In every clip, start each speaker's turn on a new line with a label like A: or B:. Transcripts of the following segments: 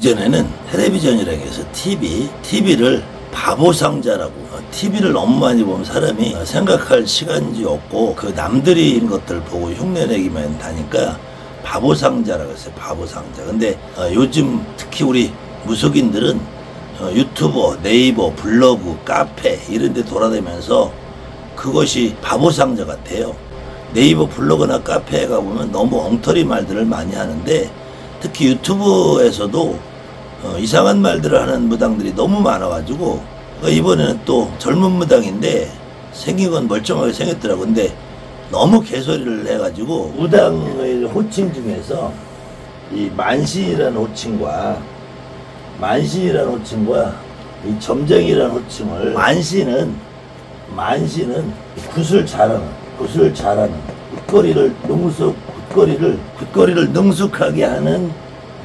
A: 이전에는 텔레비전이라고 해서 TV를 바보상자라고, TV를 너무 많이 보면 사람이 생각할 시간이 없고 그 남들이 인 것들 보고 흉내내기만 하니까 바보상자라고 했어요. 바보상자. 근데 요즘 특히 우리 무속인들은 유튜버, 네이버, 블로그, 카페 이런 데 돌아다니면서 그것이 바보상자 같아요. 네이버 블로그나 카페에 가보면 너무 엉터리 말들을 많이 하는데, 특히 유튜브에서도 이상한 말들을 하는 무당들이 너무 많아가지고, 이번에는 또 젊은 무당인데 생긴 건 멀쩡하게 생겼더라고. 근데 너무 개소리를 해가지고, 무당의 호칭 중에서 이 만신이라는 호칭과 이 점쟁이라는 호칭을, 만신은 굿을 잘하는 굿거리를 능숙하게 하는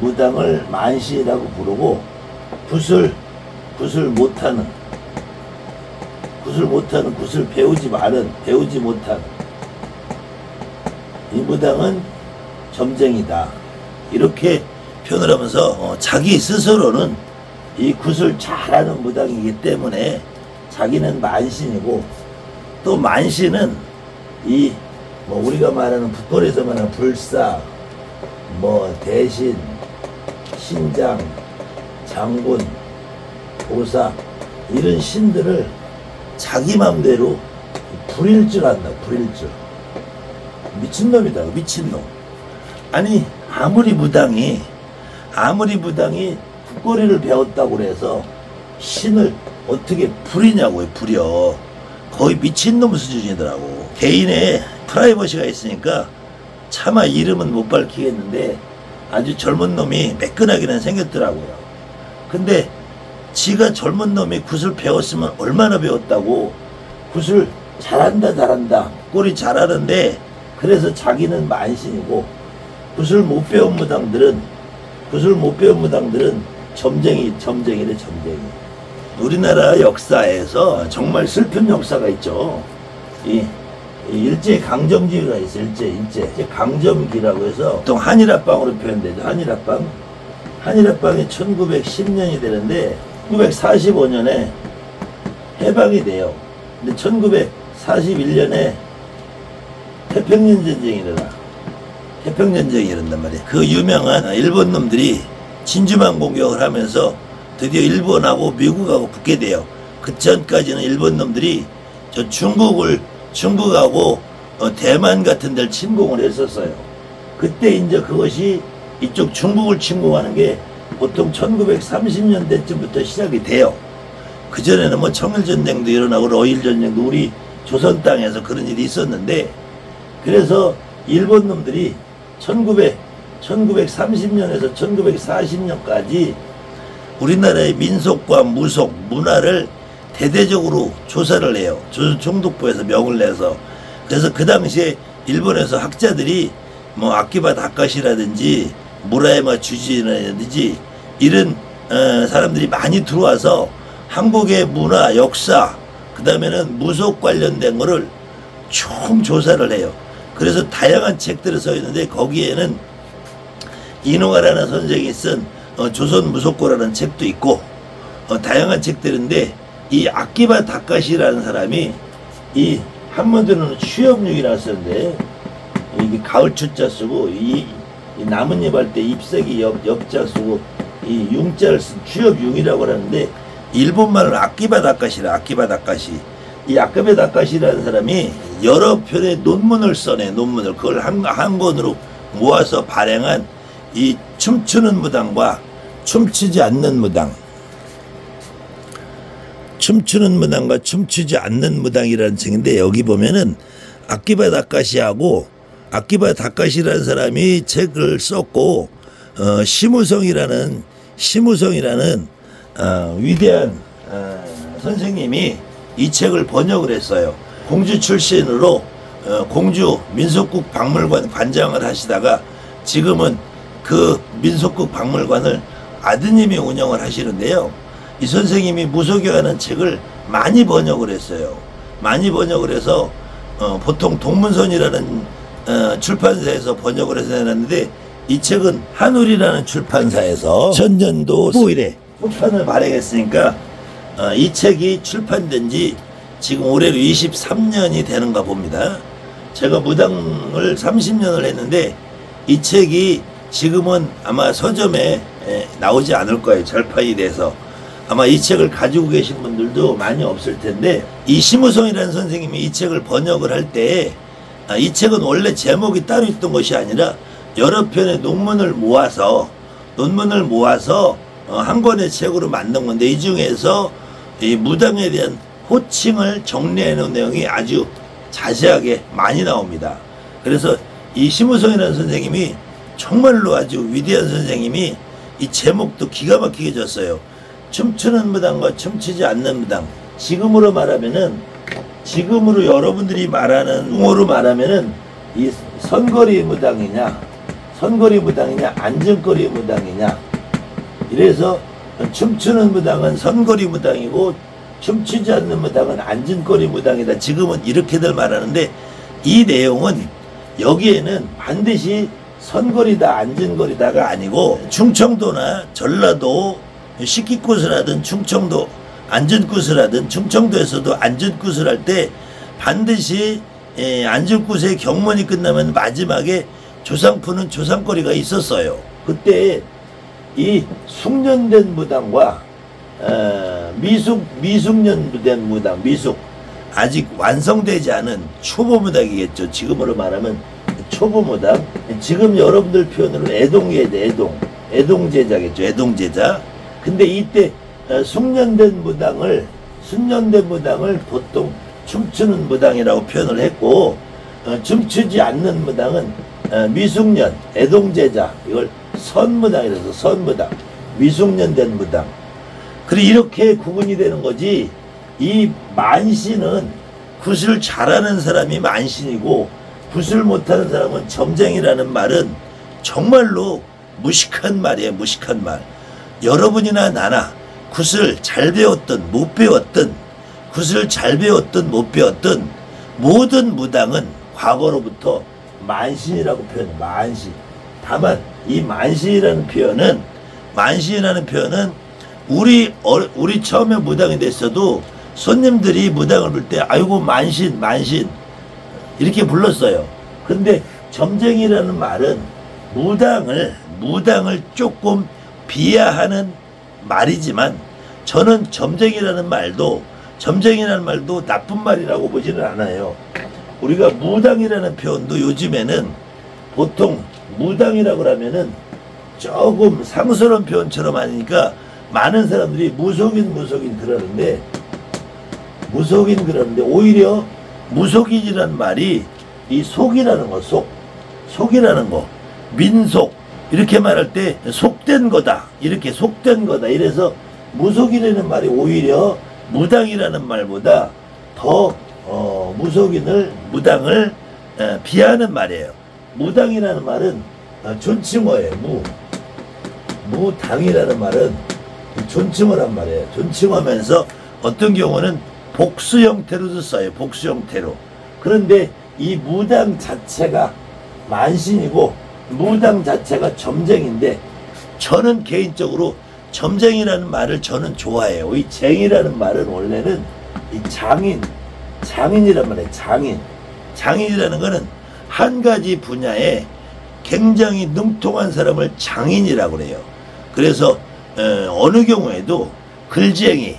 A: 무당을 만신이라고 부르고, 굿을 배우지 못한 이 무당은 점쟁이다, 이렇게 표현을 하면서 자기 스스로는 이 굿을 잘하는 무당이기 때문에 자기는 만신이고, 또 만신은 이 우리가 말하는 굿거리에서 말하는 불사, 대신, 신장, 장군, 보사 이런 신들을 자기 맘대로 불일주한다. 미친놈이다. 미친놈. 아니 아무리 무당이 굿거리를 배웠다고 그래서 신을 어떻게 부리냐고요. 부려. 거의 미친놈 수준이더라고. 개인의 프라이버시가 있으니까 차마 이름은 못 밝히겠는데 아주 젊은 놈이 매끈하게는 생겼더라고요. 근데 지가 젊은 놈이 굿을 배웠으면 얼마나 배웠다고. 굿을 잘한다. 굿거리 잘하는데 그래서 자기는 만신이고, 굿을 못 배운 무당들은 점쟁이래, 점쟁이. 우리나라 역사에서 정말 슬픈 역사가 있죠. 이 일제 강점기가 있어요. 일제 강점기라고 해서 보통 한일합방으로 표현되죠. 한일합방이 1910년이 되는데 1945년에 해방이 돼요. 근데 1941년에 태평전쟁이 일어난단 말이에요. 그 유명한 일본 놈들이 진주만 공격을 하면서 드디어 일본하고 미국하고 붙게 돼요. 그 전까지는 일본 놈들이 저 중국하고 대만 같은 데를 침공을 했었어요. 그때 이제 그것이 이쪽 중국을 침공하는 게 보통 1930년대쯤부터 시작이 돼요. 그전에는 청일전쟁도 일어나고 러일전쟁도 우리 조선 땅에서 그런 일이 있었는데, 그래서 일본 놈들이 1930년에서 1940년까지 우리나라의 민속과 무속, 문화를 대대적으로 조사를 해요. 조선총독부에서 명을 내서. 그래서 그 당시에 일본에서 학자들이 아키바 다카시라든지 무라야마 주지라든지 이런 사람들이 많이 들어와서 한국의 문화, 역사, 그 다음에는 무속 관련된 거를 총 조사를 해요. 그래서 다양한 책들을 써 있는데, 거기에는 이노가라는 선생이 쓴 조선 무속고라는 책도 있고 다양한 책들인데, 이 아키바 다카시라는 사람이 이 한문으로는 취업융이라고 쓰는데, 이게 가을 추자 쓰고 이 나뭇잎 할 때 잎새기 옆자 쓰고 이 융자를 쓴 취업융이라고 하는데, 일본말로 아키바 다카시라. 이 아키바 다카시라는 사람이 여러 편의 논문을 써내. 그걸 한 권으로 모아서 발행한 이 춤추는 무당과 춤추지 않는 춤추지 않는 무당이라는 책인데, 여기 보면은 아키바 다카시라는 사람이 책을 썼고, 심우성이라는 위대한 선생님이 이 책을 번역을 했어요. 공주 출신으로 공주 민속국 박물관 관장을 하시다가 지금은 그 민속국 박물관을 아드님이 운영을 하시는데요. 이 선생님이 무속여하는 책을 많이 번역을 했어요. 많이 번역을 해서 보통 동문선이라는 출판사에서 번역을 해서 해놨는데, 이 책은 한울이라는 출판사에서 2000년도 15일에 출판을 발행했으니까 이 책이 출판된 지 지금 올해로 23년이 되는가 봅니다. 제가 무당을 30년을 했는데 이 책이 지금은 아마 서점에 나오지 않을 거예요. 절판이 돼서. 아마 이 책을 가지고 계신 분들도 많이 없을 텐데, 이 심우성이라는 선생님이 이 책을 번역을 할 때 이 책은 원래 제목이 따로 있던 것이 아니라 여러 편의 논문을 모아서 한 권의 책으로 만든 건데, 이 중에서 이 무당에 대한 호칭을 정리해 놓은 내용이 아주 자세하게 많이 나옵니다. 그래서 이 심우성이라는 선생님이 정말로 아주 위대한 선생님이 이 제목도 기가 막히게 줬어요. 춤추는 무당과 춤추지 않는 무당. 지금으로 여러분들이 말하는 용어로 말하면은 이 선거리 무당이냐 안전거리 무당이냐. 이래서 춤추는 무당은 선거리 무당이고 춤추지 않는 무당은 안전거리 무당이다. 지금은 이렇게들 말하는데, 이 내용은 여기에는 반드시 선거리다 안전거리다가 아니고, 충청도나 전라도 식기굿을 하든 충청도 안전굿을 하든, 충청도에서도 안전굿을 할 때 반드시 안전굿의 경문이 끝나면 마지막에 조상푸는 조상거리가 있었어요. 그때 이 숙련된 무당과 미숙련된 무당, 아직 완성되지 않은 초보 무당이겠죠. 지금으로 말하면 초보 무당. 지금 여러분들 표현으로 애동제자겠죠. 애동제자. 근데 이때 숙련된 무당을 보통 춤추는 무당이라고 표현을 했고, 춤추지 않는 무당은 미숙련, 애동제자, 이걸 선무당이라서 선무당, 미숙련된 무당. 그래, 이렇게 구분이 되는 거지. 이 만신은 굿을 잘하는 사람이 만신이고 굿을 못하는 사람은 점쟁이라는 말은 정말로 무식한 말이에요. 무식한 말. 여러분이나 나나 굿을 잘 배웠든 못 배웠든, 모든 무당은 과거로부터 만신이라고 표현해. 만신. 다만 이 만신이라는 표현은 우리 처음에 무당이 됐어도 손님들이 무당을 부를 때 아이고 만신 이렇게 불렀어요. 근데 점쟁이라는 말은 무당을 조금 비하하는 말이지만, 저는 점쟁이라는 말도 나쁜 말이라고 보지는 않아요. 우리가 무당이라는 표현도 요즘에는 보통 무당이라고 하면은 조금 상스러운 표현처럼 하니까 많은 사람들이 무속인 그러는데 오히려 무속인이라는 말이 이 속이라는 거, 민속, 이렇게 말할 때 속된 거다, 이래서 무속인이라는 말이 오히려 무당이라는 말보다 더 무당을 비하는 말이에요. 무당이라는 말은 존칭어예요. 무당이라는 말은 존칭어란 말이에요. 존칭어면서 어떤 경우는 복수 형태로도 써요. 복수 형태로. 그런데 이 무당 자체가 만신이고 무당 자체가 점쟁인데, 저는 개인적으로 점쟁이라는 말을 저는 좋아해요. 이 쟁이라는 말은 원래는 이 장인이란 말이에요. 장인이라는 거는 한 가지 분야에 굉장히 능통한 사람을 장인이라고 그래요. 그래서 어느 경우에도 글쟁이,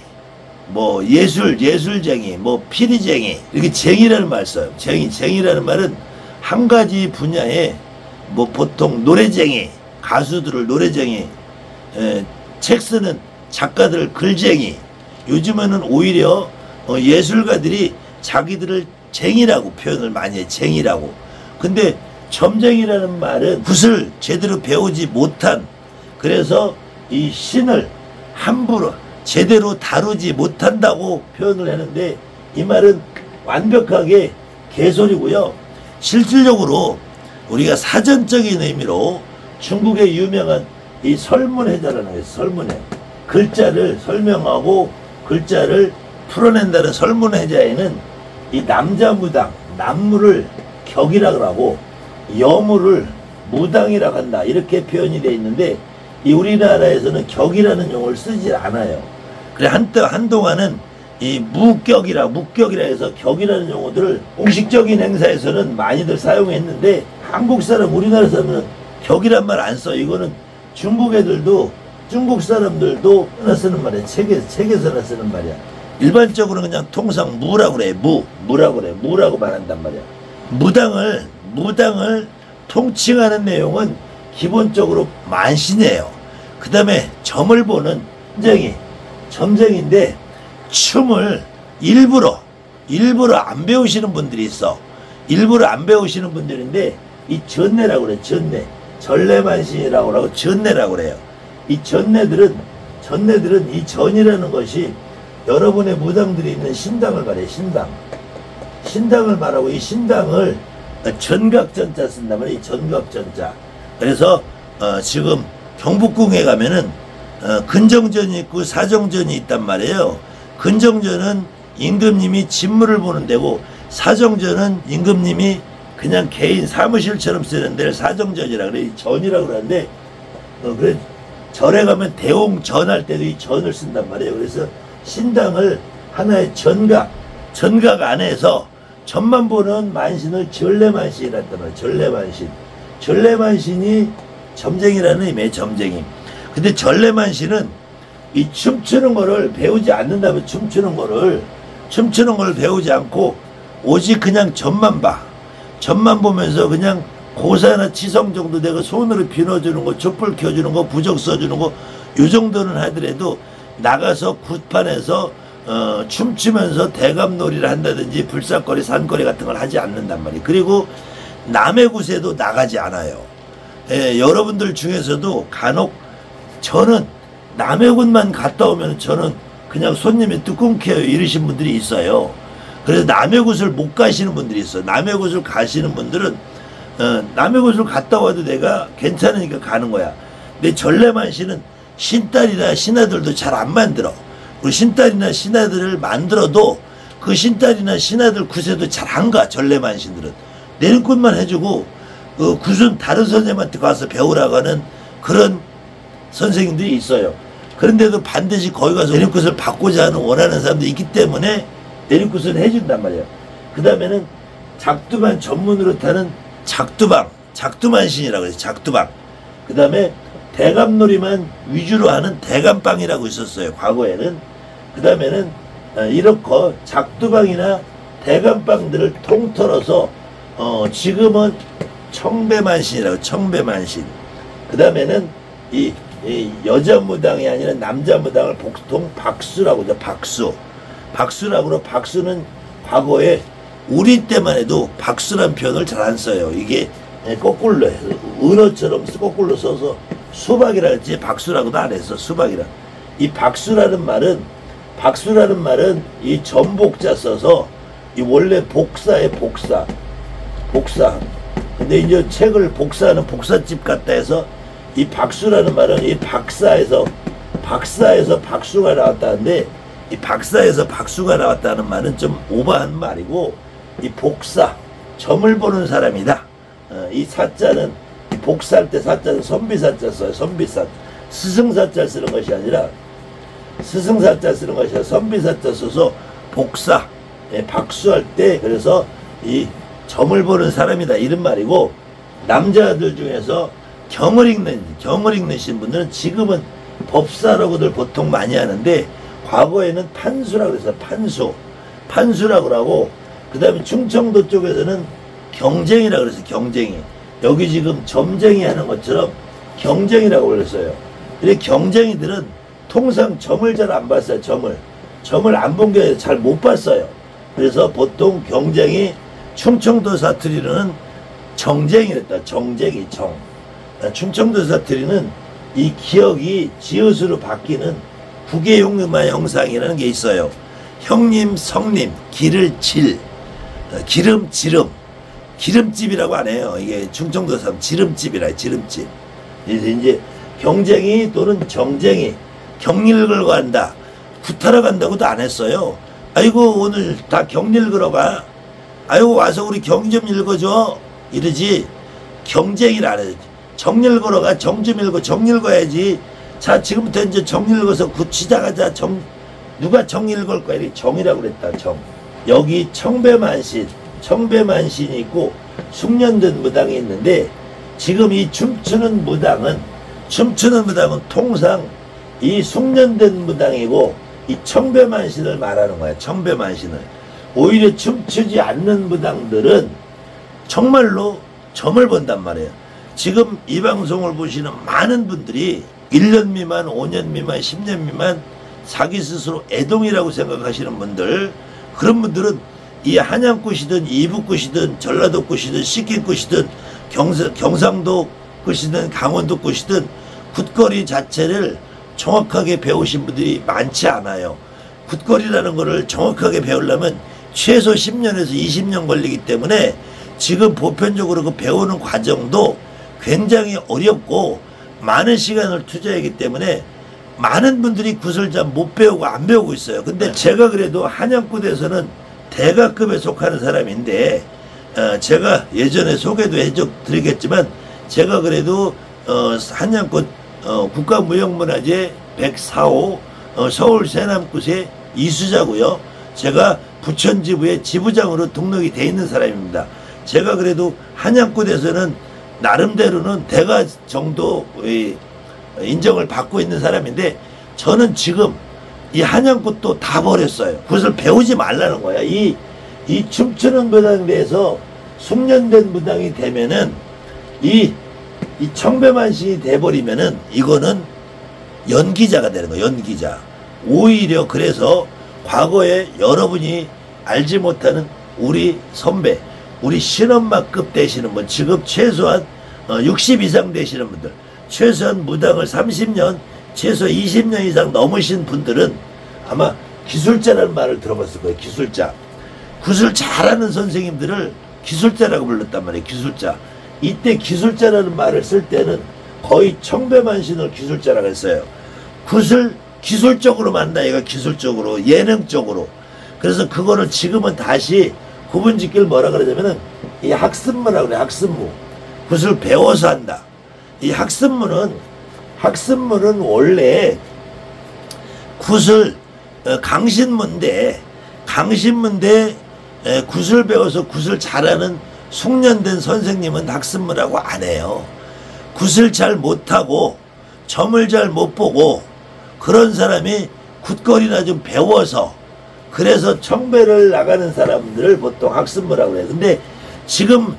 A: 예술쟁이, 피리쟁이, 이렇게 쟁이라는 말 써요. 쟁이라는 말은 한 가지 분야에 보통 노래쟁이, 가수들을 노래쟁이, 책 쓰는 작가들을 글쟁이, 요즘에는 오히려 예술가들이 자기들을 쟁이라고 표현을 많이 해요. 쟁이라고. 근데 점쟁이라는 말은 굿을 제대로 배우지 못한, 그래서 이 신을 함부로 제대로 다루지 못한다고 표현을 하는데, 이 말은 완벽하게 개소리고요. 실질적으로 우리가 사전적인 의미로 중국의 유명한 이 설문해자라는 거예요. 설문해. 글자를 설명하고 글자를 풀어낸다는 설문해자에는 이 남자 무당, 남무를 격이라고 하고 여무를 무당이라고 한다 이렇게 표현이 되어 있는데 이 우리나라에서는 격이라는 용어를 쓰지 않아요. 그래 한동안은 이 무격이라 해서 격이라는 용어들을 공식적인 행사에서는 많이들 사용했는데 한국 사람 우리나라 사람은 격이란 말 안 써. 이거는 중국 애들도 중국 사람들도 쓰는 말이야. 책에서나 쓰는 말이야. 일반적으로 그냥 통상 무라고 그래. 무라고 그래. 무라고 말한단 말이야. 무당을 통칭하는 내용은 기본적으로 만신이에요. 그 다음에 점을 보는 점쟁인데 춤을 일부러 안 배우시는 분들이 있어. 일부러 안 배우시는 분들인데 이 전내라고 그래. 전래만신이라고 하고 전내라고 그래요. 이 전내들은 이 전이라는 것이 여러분의 무당들이 있는 신당을 말해. 신당을 말하고 이 신당을 전각전자 쓴단 말이에요. 이 전각전자. 그래서 지금 경복궁에 가면은 근정전이 있고 사정전이 있단 말이에요. 근정전은 임금님이 진물을 보는 데고 사정전은 임금님이 그냥 개인 사무실처럼 쓰는 데를 사정전이라 그래. 전이라고 그러는데 그래 절에 가면 대홍전할 때도 이 전을 쓴단 말이에요. 그래서 신당을 하나의 전각 안에서 전만 보는 만신을 전래만신이라 했단 말이에요. 전래만신이 점쟁이라는 의미의 점쟁이. 근데 전래만신은 이 춤추는 거를 배우지 않는다면 춤추는 거를 배우지 않고 오직 그냥 점만 보면서 그냥 고사나 치성 정도 되고 손으로 비눠주는 거, 촛불 켜주는 거, 부적 써주는 거, 요 정도는 하더라도 나가서 굿판에서 춤추면서 대감놀이를 한다든지 불사거리, 산거리 같은 걸 하지 않는단 말이에요. 그리고 남의 굿에도 나가지 않아요. 여러분들 중에서도 간혹 저는 남의 굿만 갔다 오면 저는 그냥 손님이 뚜껑 켜요 이러신 분들이 있어요. 그래서 남의 굿을 못 가시는 분들이 있어요. 남의 굿을 가시는 분들은 남의 굿을 갔다 와도 내가 괜찮으니까 가는 거야. 근데 전래만신은 신딸이나 신하들도 잘 안 만들어. 그리고 신딸이나 신하들을 만들어도 그 신딸이나 신하들 굿에도 잘 안 가. 전래만신들은 내는 굿만 해주고 굿은 다른 선생님한테 가서 배우라고 하는 그런 선생님들이 있어요. 그런데도 반드시 거기 가서 내리굿을 받고자 하는 원하는 사람들이 있기 때문에 내리굿을 해준단 말이에요. 그 다음에는 작두만 전문으로 타는 작두만신이라고 해요. 작두방. 그 다음에 대감놀이만 위주로 하는 대감방이라고 있었어요. 과거에는. 그 다음에는 이렇게 작두방이나 대감방들을 통틀어서 지금은 청배만신이라고. 청배만신. 그 다음에는 이 여자 무당이 아니라 남자 무당을 보통 박수라고 하죠. 박수라고 하고, 박수는 과거에 우리 때만 해도 박수란 표현을 잘 안 써요. 이게 거꾸로 해서 은어처럼 거꾸로 써서 수박이라 했지 박수라고도 안 했어. 수박이라. 이 박수라는 말은 이 전복자 써서 이 원래 복사의 복사. 근데 이제 책을 복사하는 복사집 같다 해서 이 박수라는 말은 이 박사에서 박수가 나왔다는데 이 박사에서 박수가 나왔다는 말은 좀 오버한 말이고 이 복사, 점을 보는 사람이다. 이 사자는 복사할 때 사자는 선비사자 써요. 선비사. 스승사자 쓰는 것이 아니라 선비사자 써서 복사, 박수할 때 그래서 이 점을 보는 사람이다 이런 말이고 남자들 중에서 경을 읽는 분들은 지금은 법사라고들 보통 많이 하는데 과거에는 판수라고 해서 판수라고 하고 그 다음에 충청도 쪽에서는 경쟁이라고 그래서 경쟁이. 여기 지금 점쟁이 하는 것처럼 경쟁이라고 그랬어요. 근데 경쟁이들은 통상 점을 잘 안 봤어요. 점을 안 본 게 잘 못 봤어요. 그래서 보통 경쟁이 충청도 사투리로는 정쟁이랬다. 정쟁이 정. 충청도 사투리는 이 기억이 지읒으로 바뀌는 국외용음화 형상이라는 게 있어요. 형님, 성님, 기를 칠, 기름집이라고 안 해요. 이게 충청도 사람 지름집이라 지름집. 이제 경쟁이 또는 정쟁이 경리를 걸고 간다. 구타러 간다고도 안 했어요. 아이고 오늘 다 경리를 걸어 가. 아이고 와서 우리 경리 좀 읽어줘. 이러지 경쟁을 안 해요. 정리를 걸어가. 정 좀 읽어. 정리를 걸어야지. 자, 지금부터 이제 정리를 걸어서 시작하자. 누가 정리를 걸 거야? 이렇게 정이라고 그랬다. 정. 여기 청배만신이 있고 숙련된 무당이 있는데, 지금 이 춤추는 무당은 통상 이 숙련된 무당이고 이 청배만신을 말하는 거야. 청배만신을. 오히려 춤추지 않는 무당들은 정말로 점을 본단 말이에요. 지금 이 방송을 보시는 많은 분들이 1년 미만, 5년 미만, 10년 미만 자기 스스로 애동이라고 생각하시는 분들, 그런 분들은 이 한양굿이든 이북굿이든 전라도굿이든 시kin굿이든 경상도 굿이든 강원도 굿이든 굿거리 자체를 정확하게 배우신 분들이 많지 않아요. 굿거리라는 거를 정확하게 배우려면 최소 10년에서 20년 걸리기 때문에 지금 보편적으로 그 배우는 과정도 굉장히 어렵고 많은 시간을 투자하기 때문에 많은 분들이 굿을 잘 못 배우고 안 배우고 있어요. 근데 제가 그래도 한양굿에서는 대가급에 속하는 사람인데, 제가 예전에 소개도 해드리겠지만 제가 그래도 한양굿 국가무형문화재 104호 서울 세남굿의 이수자고요. 제가 부천지부의 지부장으로 등록이 돼 있는 사람입니다. 제가 그래도 한양굿에서는 나름대로는 대가 정도 인정을 받고 있는 사람인데, 저는 지금 이 한양굿도 다 버렸어요. 굿을 배우지 말라는 거야. 이 춤추는 무당에 대해서 숙련된 무당이 되면은 이 청배만신이 돼버리면은 이거는 연기자가 되는 거예요. 연기자. 오히려 그래서 과거에 여러분이 알지 못하는 우리 선배, 우리 신엄마급 되시는 분, 지금 최소한 60 이상 되시는 분들, 최소한 무당을 30년, 최소 20년 이상 넘으신 분들은 아마 기술자라는 말을 들어봤을 거예요. 기술자. 굿을 잘하는 선생님들을 기술자라고 불렀단 말이에요. 기술자. 이때 기술자라는 말을 쓸 때는 거의 청배만신을 기술자라고 했어요. 굿을 기술적으로 만나, 얘가 기술적으로, 예능적으로. 그래서 그거를 지금은 다시 구분짓기를 뭐라 그러냐면은 이 학습무라고 그래. 학습무. 굿을 배워서 한다. 이 학습무는 원래 굿을 강신문대 굿을 배워서 굿을 잘하는 숙련된 선생님은 학습무라고 안 해요. 굿을 잘 못하고 점을 잘 못 보고 그런 사람이 굿거리나 좀 배워서, 그래서 청배를 나가는 사람들을 보통 학습무라고 해요. 근데 지금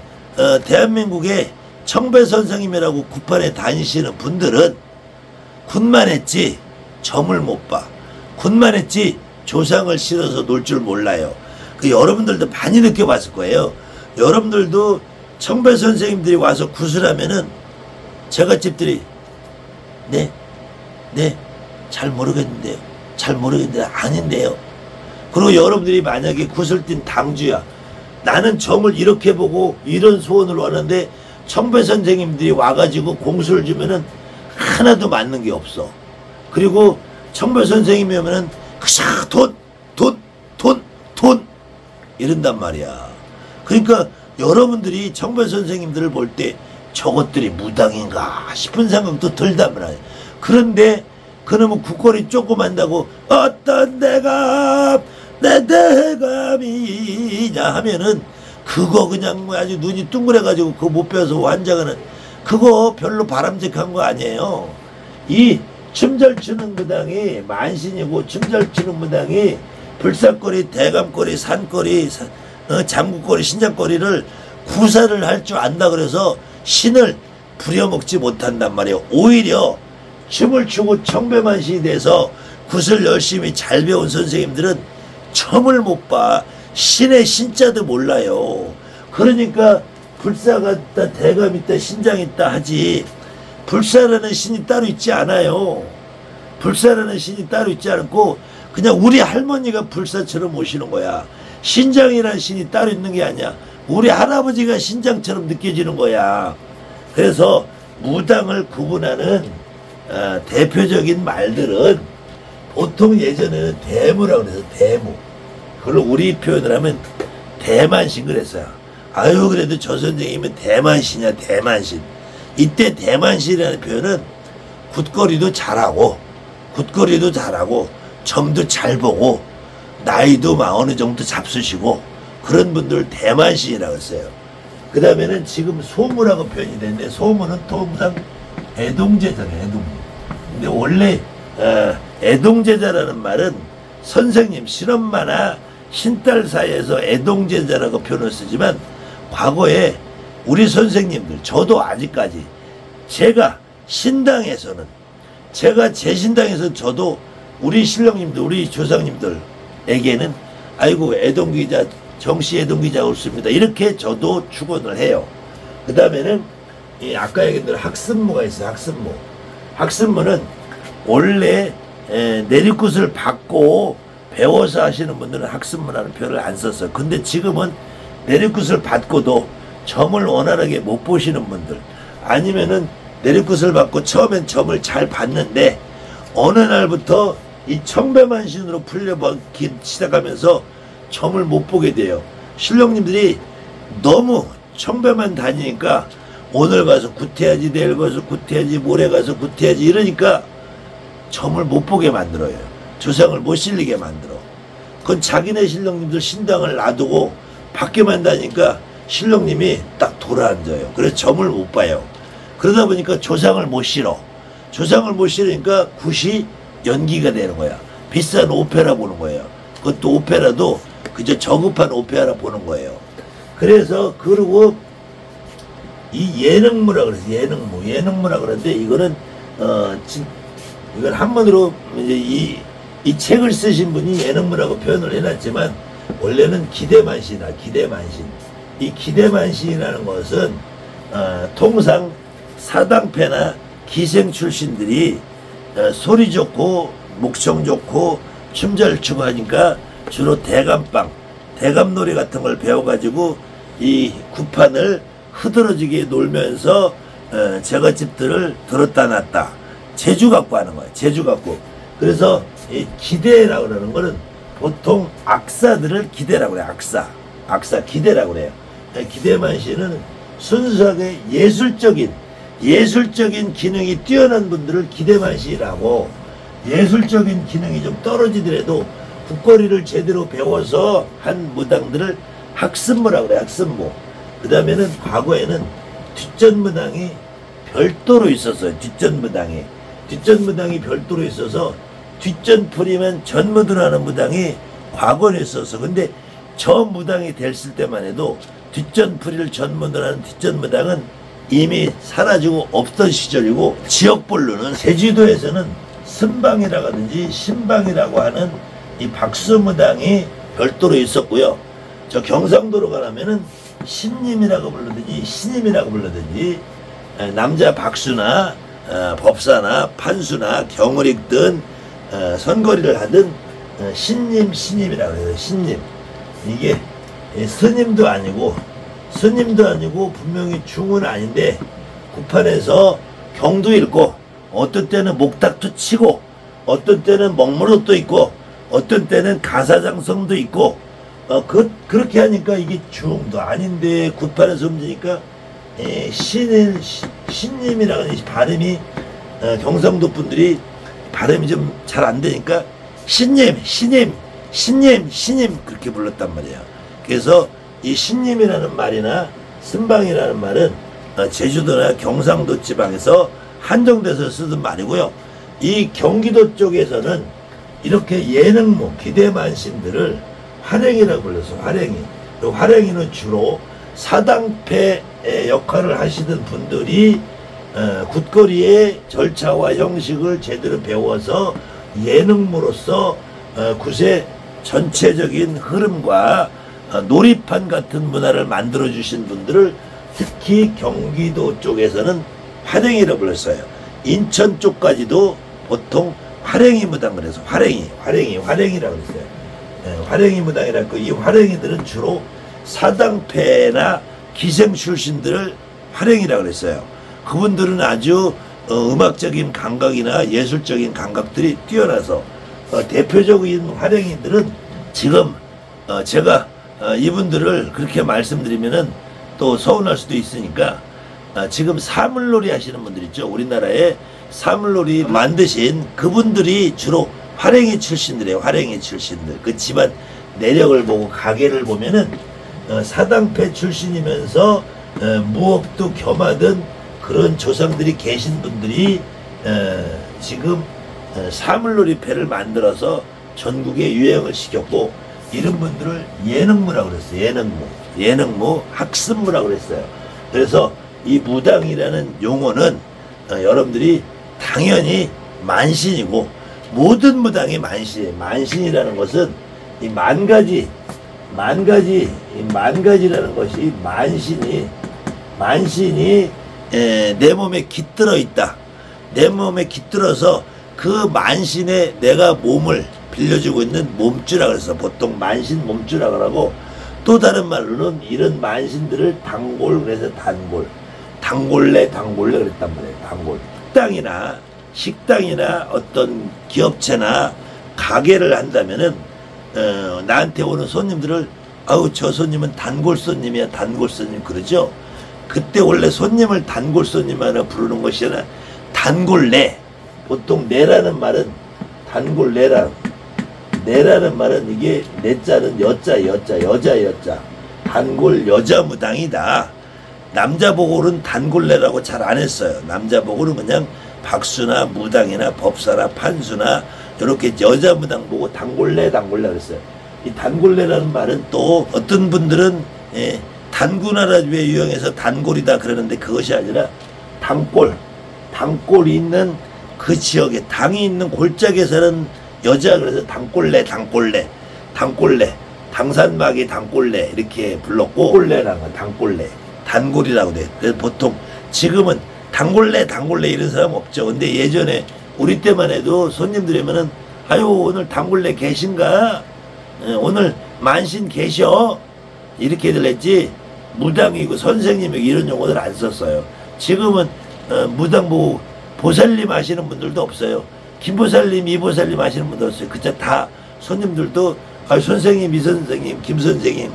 A: 대한민국에 청배 선생님이라고 굿판에 다니시는 분들은 굿만 했지 점을 못 봐. 굿만 했지 조상을 실어서 놀 줄 몰라요. 여러분들도 많이 느껴봤을 거예요. 여러분들도 청배 선생님들이 와서 굿을 하면은 제갓집들이 네 잘 모르겠는데요. 아닌데요. 그리고 여러분들이 만약에 굿을 띈 당주야, 나는 점을 이렇게 보고 이런 소원을 원하는데 청배 선생님들이 와가지고 공수를 주면은 하나도 맞는 게 없어. 그리고 청배 선생님이 오면은 그저 돈 이런단 말이야. 그러니까 여러분들이 청배 선생님들을 볼 때 저것들이 무당인가 싶은 생각도 들단 말이야. 그런데 그놈은 굿거리 조금 한다고 어떤 내가 내 대감이냐 하면은 그거 그냥 아주 눈이 둥그래가지고 그거 못 배워서 환장하는, 그거 별로 바람직한 거 아니에요. 이 춤 잘 추는 무당이 만신이고, 춤 잘 추는 무당이 불사거리, 대감거리, 산거리, 장구거리, 신장거리를 구사를 할 줄 안다 그래서 신을 부려먹지 못한단 말이에요. 오히려 춤을 추고 청배만신이 돼서 굿을 열심히 잘 배운 선생님들은 점을 못 봐. 신의 신자도 몰라요. 그러니까 불사가 있다, 대감 있다, 신장 있다 하지, 불사라는 신이 따로 있지 않아요. 불사라는 신이 따로 있지 않고 그냥 우리 할머니가 불사처럼 오시는 거야. 신장이라는 신이 따로 있는 게 아니야. 우리 할아버지가 신장처럼 느껴지는 거야. 그래서 무당을 구분하는 대표적인 말들은 보통 예전에는 대무라고 그래서 대무. 그걸 우리 표현을 하면 대만신 그랬어요. 아유 그래도 저 선생님은 대만신이야 대만신. 이때 대만신이라는 표현은 굿거리도 잘하고 점도 잘 보고 나이도 막 어느 정도 잡수시고 그런 분들 대만신이라고 했어요. 그 다음에는 지금 소무라고 표현이 되는데 소무는 통상 애동제자네 애동. 근데 원래 애동제자라는 말은 선생님 신엄마나 신딸 사이에서 애동제자라고 표현을 쓰지만 과거에 우리 선생님들 저도 아직까지 제가 신당에서는 제가 제 신당에서 저도 우리 신령님들 우리 조상님들에게는 아이고 애동기자 정씨 애동기자 없습니다 이렇게 저도 축원을 해요. 그 다음에는 아까 얘기했던 학습무가 있어요. 학습무는 원래 내리굿을 받고 배워서 하시는 분들은 학습무라는 표현을 안 썼어요. 근데 지금은 내리굿을 받고도 점을 원활하게 못 보시는 분들 아니면은 내리굿을 받고 처음엔 점을 잘 봤는데 어느 날부터 이 청배만신으로 풀려보기 시작하면서 점을 못 보게 돼요. 신령님들이 너무 청배만 다니니까 오늘 가서 굿해야지 내일 가서 굿해야지 모레 가서 굿해야지 이러니까 점을 못 보게 만들어요. 조상을 못 실리게 만들어. 그건 자기네 신령님들 신당을 놔두고 밖에만 다니니까 신령님이 딱 돌아앉아요. 그래서 점을 못 봐요. 그러다 보니까 조상을 못 실어. 조상을 못 실으니까 굿이 연기가 되는 거야. 비싼 오페라 보는 거예요. 그것도 오페라도 그저 저급한 오페라 보는 거예요. 그래서 그리고 이 예능무라 그래서 예능무라 그러는데 이거는 이건 한문으로 이제 이 책을 쓰신 분이 예능무라고 표현을 해놨지만 원래는 기대만신. 이 기대만신이라는 것은 통상 사당패나 기생 출신들이 소리 좋고 목청 좋고 춤 잘 추고 하니까 주로 대감놀이 같은 걸 배워가지고 이 구판을 흐드러지게 놀면서 제갓집들을 들었다 놨다 재주 갖고 하는 거예요. 재주 갖고. 그래서 이 기대라고 그러는 거는 보통 악사들을 기대라고 그래요. 악사 기대라고 그래요. 기대만신은 순수하게 예술적인 기능이 뛰어난 분들을 기대만신이라고 예술적인 기능이 좀 떨어지더라도 국거리를 제대로 배워서 한 무당들을 학습무라고 그래요. 학습무. 그 다음에는 과거에는 뒷전무당이 별도로 있었어요. 뒷전무당이 별도로 있어서 뒷전풀이면 전무드라는 무당이 과거에 있었어. 근데 저 무당이 됐을 때만 해도 뒷전풀이를 전무드라는 뒷전무당은 이미 사라지고 없던 시절이고 지역별로는 제주도에서는 선방이라고 하든지 신방이라고 하는 이 박수무당이 별도로 있었고요. 저 경상도로 가려면은 신님이라고 불러든지 신임이라고 불러든지 남자 박수나 법사나 판수나 경을 읽든 선거리를 하든 신님이라고 해요. 신님. 이게 스님도 아니고 분명히 중은 아닌데 구판에서 경도 읽고 어떤 때는 목탁도 치고 어떤 때는 먹무릇도 있고 어떤 때는 가사장성도 있고 그렇게 하니까 이게 중도 아닌데 구판에서 움직이니까 신님이라고 하는 발음이 경상도 분들이 발음이 좀 잘 안 되니까 신님 그렇게 불렀단 말이에요. 그래서 이 신님이라는 말이나 선방이라는 말은 제주도나 경상도 지방에서 한정돼서 쓰던 말이고요. 이 경기도 쪽에서는 이렇게 예능무 기대만신들을 활행이라고 불러서 활행이는 주로 사당패 역할을 하시던 분들이 굿거리의 절차와 형식을 제대로 배워서 예능무로서 굿의 전체적인 흐름과 놀이판 같은 문화를 만들어 주신 분들을 특히 경기도 쪽에서는 활행이라고 불렀어요. 인천 쪽까지도 보통 활행이 무당 그래서 활행이라고 그랬어요. 활행이 무당이라고 이 활행이들은 주로 사당패나 기생 출신들을 활행이라고 그랬어요. 그분들은 아주 음악적인 감각이나 예술적인 감각들이 뛰어나서 대표적인 활행이들은 지금 제가 이분들을 그렇게 말씀드리면은 또 서운할 수도 있으니까 지금 사물놀이 하시는 분들 있죠. 우리나라에 사물놀이 만드신 그분들이 주로 활행이 출신들이에요. 활행이 출신들. 그 집안 내력을 보고 가계를 보면은 사당패 출신이면서 무업도 겸하던 그런 조상들이 계신 분들이 지금 사물놀이패를 만들어서 전국에 유행을 시켰고, 이런 분들을 예능무라고 그랬어요. 예능무 학습무라고 그랬어요. 그래서 이 무당이라는 용어는 여러분들이 당연히 만신이고, 모든 무당이 만신이에요. 만신이라는 것은 이 만가지라는 것이 만신이 내 몸에 깃들어 있다. 내 몸에 깃들어서 그 만신에 내가 몸을 빌려주고 있는 몸주라 그래서 보통 만신 몸주라 그러고, 또 다른 말로는 이런 만신들을 단골, 그래서 단골래 그랬단 말이에요. 단골. 식당이나 어떤 기업체나 가게를 한다면은 나한테 오는 손님들을 아우 저 손님은 단골 손님이야, 단골 손님 그러죠. 그때 원래 손님을 단골 손님 하나 부르는 것이 아니라 단골내. 보통 내라는 말은 내라는 말은 이게 내자는 여자 단골 여자 무당이다. 남자 보고는 단골내라고 잘 안 했어요. 남자 보고는 그냥 박수나 무당이나 법사나 판수나 이렇게 여자 무당 보고 단골내 그랬어요. 이 단골내라는 말은 또 어떤 분들은 단군하라 왜 유형해서 단골이다 그러는데, 그것이 아니라 당골이 있는 그 지역에 당이 있는 골짜기에 사는 여자, 그래서 단골래 당산마귀 단골래 이렇게 불렀고, 꼴래라는 건 단골이라고 돼. 그래서 보통 지금은 단골래 이런 사람 없죠. 근데 예전에 우리 때만 해도 손님들이 오면은 아유 오늘 단골래 계신가? 오늘 만신 계셔? 이렇게들 했지, 무당이고 선생님이고 이런 용어들 안 썼어요. 지금은 무당 보고 보살님 하시는 분들도 없어요. 김보살님, 이보살님 하시는 분도 없어요. 그저 다 손님들도 선생님, 이선생님, 김선생님,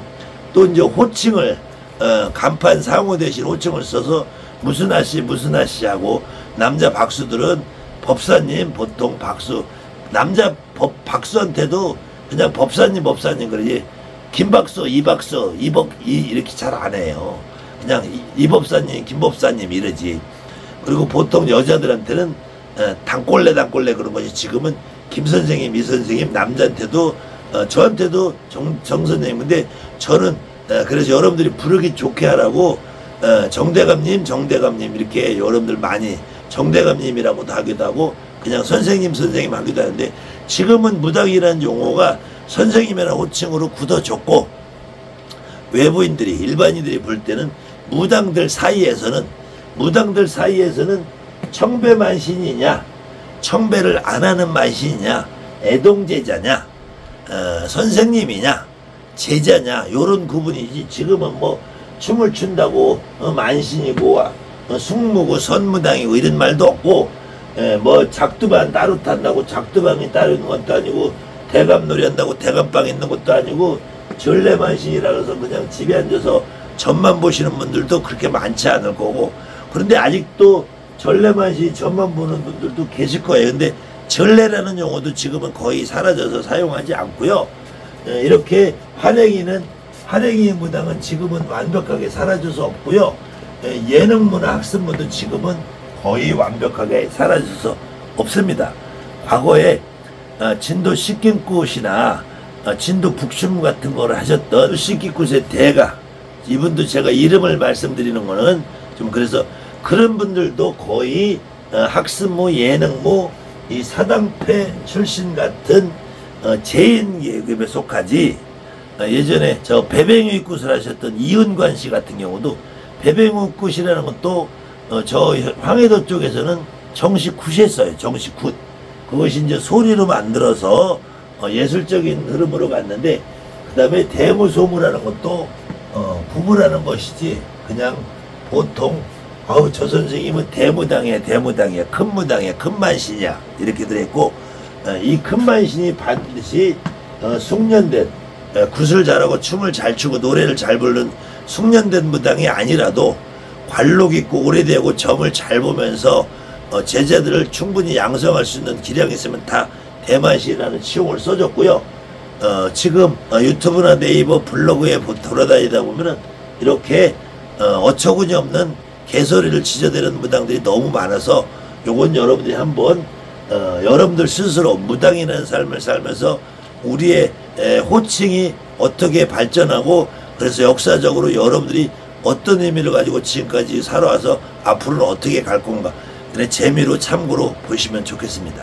A: 또 이제 호칭을 간판 상호 대신 호칭을 써서 무슨 아씨 하고, 남자 박수들은 법사님, 보통 박수, 남자 박수한테도 그냥 법사님 그러지, 김박수, 이박수, 이렇게 잘 안 해요. 그냥 이법사님, 김법사님 이러지. 그리고 보통 여자들한테는 단골래 그런 것이, 지금은 김선생님, 이선생님, 남자한테도 저한테도 정선생님. 근데 저는 그래서 여러분들이 부르기 좋게 하라고 정대감님 이렇게 여러분들 많이 정대감님이라고도 하기도 하고, 그냥 선생님 하기도 하는데, 지금은 무당이라는 용어가 선생님이라는 호칭으로 굳어졌고, 외부인들이, 일반인들이 볼 때는 무당들 사이에서는 청배만신이냐, 청배를 안 하는 만신이냐, 애동제자냐, 선생님이냐, 제자냐, 요런 구분이지. 지금은 뭐 춤을 춘다고 만신이고 숙무고 선무당이고 이런 말도 없고, 뭐 작두방 따로 탄다고 작두방이 따로 있는 것도 아니고, 대감놀이 한다고 대감방 있는 것도 아니고, 전래만신이라 그래서 그냥 집에 앉아서 전만 보시는 분들도 그렇게 많지 않을 거고, 그런데 아직도 전래만신 전만 보는 분들도 계실 거예요. 근데 전래라는 용어도 지금은 거의 사라져서 사용하지 않고요. 이렇게 활행이 무당은 지금은 완벽하게 사라져서 없고요. 예능문화 학습문도 지금은 거의 완벽하게 사라져서 없습니다. 과거에 진도 식긴굿이나 진도 북춤 같은 거를 하셨던 식긴굿의 대가, 이분도 제가 이름을 말씀드리는 거는 좀 그래서 그런 분들도 거의 학습무, 예능무, 이 사당패 출신 같은 제인 계급에 속하지. 예전에 저 배뱅이굿을 하셨던 이은관 씨 같은 경우도, 배뱅이굿이라는 것도 저 황해도 쪽에서는 정식굿이 했어요. 정식굿. 그것이 이제 소리로 만들어서 예술적인 흐름으로 갔는데, 그 다음에 대무소무라는 것도 구무라는 것이지, 그냥 보통 저 선생님은 대무당이야, 큰 무당이야, 큰 만신이야 이렇게들 했고, 이 큰 만신이 반드시 숙련된, 굿을 잘하고 춤을 잘 추고 노래를 잘 부르는 숙련된 무당이 아니라도 관록 있고 오래되고 점을 잘 보면서 제자들을 충분히 양성할 수 있는 기량이 있으면 다 대만시라는 치용을 써줬고요. 지금 유튜브나 네이버 블로그에 돌아다니다 보면은 이렇게 어처구니 없는 개소리를 지저대는 무당들이 너무 많아서 요건 여러분들이 한번 여러분들 스스로 무당이라는 삶을 살면서 우리의 호칭이 어떻게 발전하고 그래서 역사적으로 여러분들이 어떤 의미를 가지고 지금까지 살아와서 앞으로는 어떻게 갈 건가 그래 재미로 참고로 보시면 좋겠습니다.